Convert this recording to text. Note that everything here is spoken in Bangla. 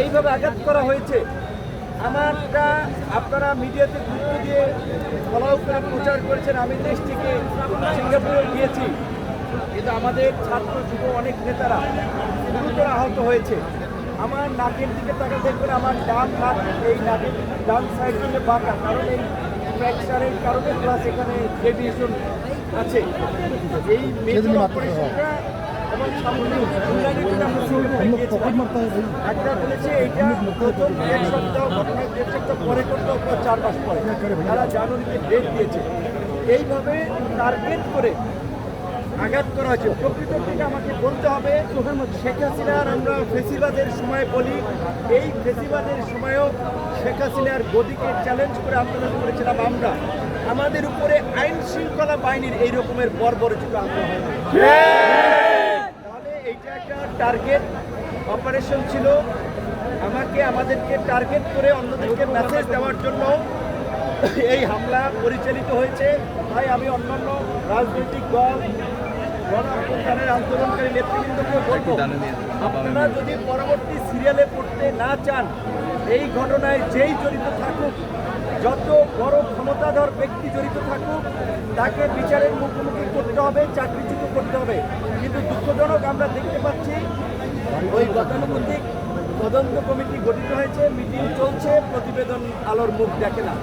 এইভাবে আঘাত করা হয়েছে। আমারটা আপনারা মিডিয়াতে গুরুত্ব দিয়ে ফলো করে প্রচার করেছেন। আমি দেশ থেকে সিঙ্গাপুরে গিয়েছি, কিন্তু আমাদের ছাত্র যুব অনেক নেতারা গুরুতর আহত হয়েছে। আমার নাকের দিকে তাকা দেখবেন, আমার ডান নাক, এই নাকের ডান সাইড থেকে বাঁকা, কারণ এই ফ্র্যাকচারের কারণে প্লাস এখানে ডেভিয়েশন আছে। এই মেজর অপারেশনটা এবং সামগ্রিক উন্নয়নের জন্য আমরা সিঙ্গাপুরে গিয়েছিলাম। একটা বলেছে এইটা প্রথম 1 সপ্তাহ, ঘটনার 1.5 সপ্তাহ পরে করতে হবে, 4 মাস পরে তারা জানুয়ারিতে ডেট দিয়েছে। এইভাবে টার্গেট করে আঘাত করা হয়েছে। প্রকৃত থেকে আমাকে বলতে হবে, শেখ হাসিনার আমরা ফেসিবাদের সময় বলি, এই ফেসিবাদের সময়ও শেখ হাসিনার গদিকে চ্যালেঞ্জ করে আন্দোলন করেছিলাম আমরা। আমাদের উপরে আইন শৃঙ্খলা বাহিনীর এই রকমের বর্বরচিত আন্দোলন হয় না। তাহলে এইটা একটা টার্গেট অপারেশন ছিল। আমাদেরকে টার্গেট করে অন্যদেরকে মেসেজ দেওয়ার জন্য এই হামলা পরিচালিত হয়েছে। তাই আমি অন্যান্য রাজনৈতিক দল, গণঅভ্যুত্থানের আন্দোলনকারী নেতৃবৃন্দকে বলবো, আপনারা যদি পরবর্তী সিরিয়ালে পড়তে না চান, এই ঘটনায় যেই জড়িত থাকুক, যত বড় ক্ষমতাধর ব্যক্তি জড়িত থাকুক, তাকে বিচারের মুখোমুখি করতে হবে, চাকরিচ্যুত করতে হবে। কিন্তু দুঃখজনক আমরা দেখতে পাচ্ছি ওই গতানুগতিক তদন্ত কমিটি গঠিত হয়েছে, মিটিং চলছে, প্রতিবেদন আলোর মুখ দেখে না।